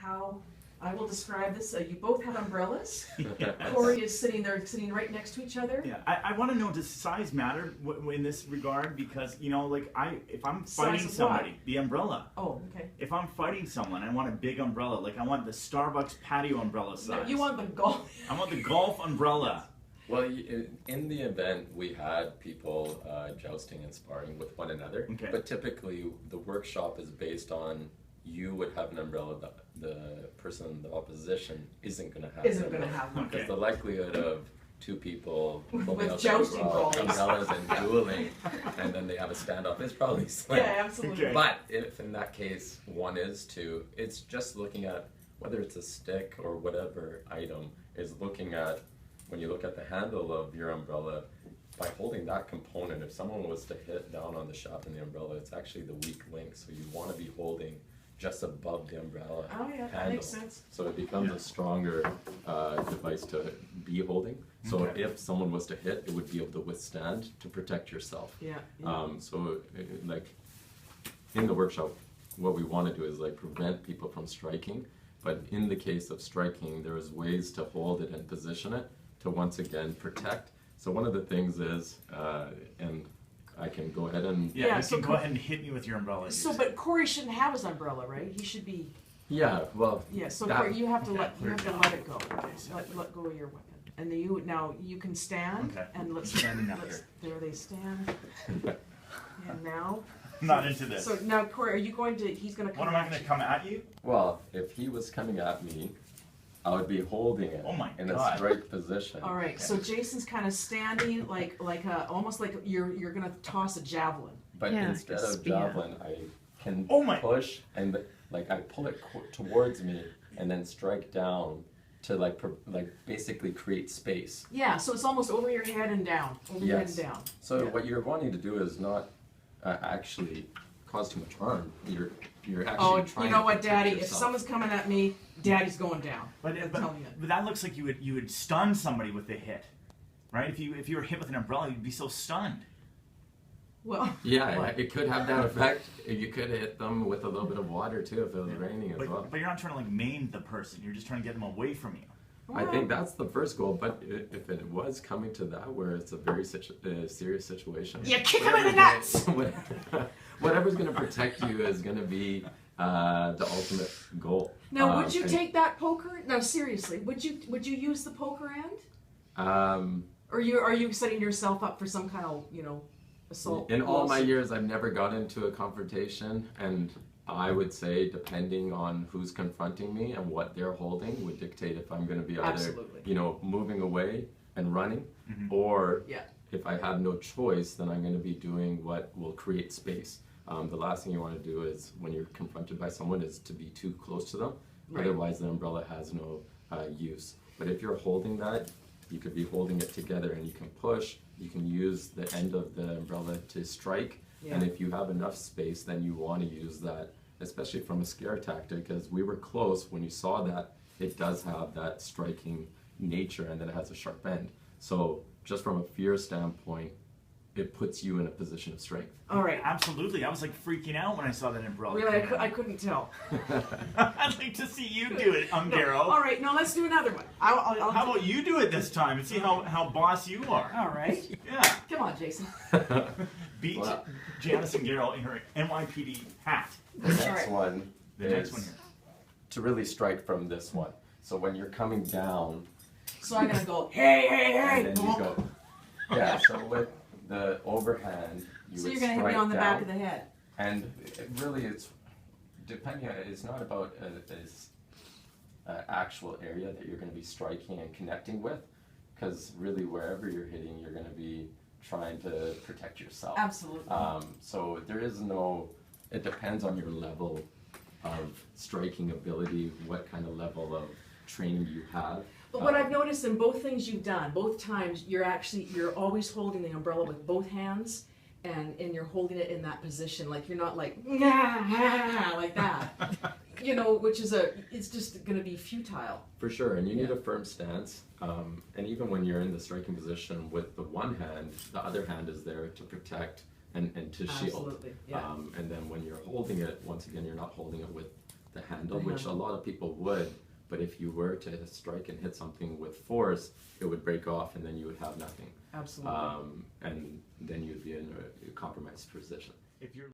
how I will describe this. You both have umbrellas. Cory is sitting right next to each other. Yeah, I want to know, does size matter in this regard? Because, you know, like if I'm fighting somebody, the umbrella. Oh, okay. If I'm fighting someone, I want a big umbrella. Like I want the Starbucks patio umbrella size. No, you want the golf. I want the golf umbrella. Well, in the event, we had people jousting and sparring with one another. Okay. But typically, the workshop is based on you would have an umbrella, the person in the opposition isn't going to have one. Because the likelihood of two people pulling out jousting umbrellas and dueling, and then they have a standoff is probably slim. Yeah, absolutely. Okay. But if in that case one is to, it's just looking at whether it's a stick or whatever item, is looking at, when you look at the handle of your umbrella, by holding that component, if someone was to hit down on the shaft in the umbrella, it's actually the weak link, so you want to be holding just above the umbrella handle. That makes sense. So it becomes a stronger device to be holding. So if someone was to hit, it would be able to withstand to protect yourself. Yeah. So like in the workshop, what we want to do is like prevent people from striking. But in the case of striking, there's ways to hold it and position it to once again protect. So one of the things is, and I can go ahead and... Yeah, you can go ahead and hit me with your umbrella. So, but Cory shouldn't have his umbrella, right? He should be... Yeah, well... Yeah, so Cory, you have to let it go. Let go of your weapon. And then now you can stand, and there they stand. And now... I'm not into this. So now, Cory, are you going to... He's going to come What, am I going to come at you? Well, if he was coming at me, I would be holding it in a strike position. All right, so Jason's kind of standing almost like you're gonna toss a javelin. But instead of javelin, I can push and like I pull it towards me and then strike down to like basically create space. Yeah, so it's almost over your head and down, your head and down. So what you're wanting to do is not actually cause too much harm. You're actually trying you know to what, Daddy? yourself. If someone's coming at me, Daddy's going down. But that looks like you would stun somebody with a hit, right? If you were hit with an umbrella, you'd be so stunned. Well, yeah, it could have that effect. You could hit them with a little bit of water too if it was raining as well. But you're not trying to like maim the person. You're just trying to get them away from you. I think that's the first goal, but if it was coming to that, where it's a very serious situation, you kick him in the nuts. Whatever's going to protect you is going to be the ultimate goal. Now, would you take that poker? No, seriously, would you use the poker end? Or are you setting yourself up for some kind of assault? In all my years, I've never got into a confrontation, and I would say, depending on who's confronting me and what they're holding, would dictate if I'm going to be either, moving away and running, or if I have no choice, then I'm going to be doing what will create space. The last thing you want to do is, when you're confronted by someone, is to be too close to them. Right. Otherwise, the umbrella has no use. But if you're holding that, you could be holding it together, and you can push. You can use the end of the umbrella to strike. Yeah. And if you have enough space, then you want to use that, especially from a scare tactic, because we were close. When you saw that, it does have that striking nature, and then it has a sharp end. So just from a fear standpoint, it puts you in a position of strength. All right. Absolutely. I was like freaking out when I saw that umbrella. Really, I couldn't tell. I'd like to see you do it, Garo. All right, now let's do another one. How about you do it this time and see how boss you are? All right. Yeah. Come on, Jason. Beat Janice and Garo in her NYPD hat. The next one here. To really strike from this one. So when you're coming down... So I'm going to go, hey, hey, hey! And then you go... Yeah, so with the overhand, you would strike down. So you're going to hit me on the back of the head. And really, it's depending on, it's not about this actual area that you're going to be striking and connecting with, because really wherever you're hitting, you're going to be trying to protect yourself. Absolutely. So there is no, it depends on your level of striking ability, what kind of level of training you have. But what I've noticed in both things you've done, both times, you're always holding the umbrella with both hands, and you're holding it in that position, like you're not like like that, which is it's just going to be futile. For sure, and you need a firm stance, and even when you're in the striking position with the one hand, the other hand is there to protect and to shield. Absolutely, yeah. And then when you're holding it, once again, you're not holding it with the hand handle, which a lot of people would. But if you were to strike and hit something with force, it would break off, and then you would have nothing. Absolutely. And then you'd be in a compromised position. If you're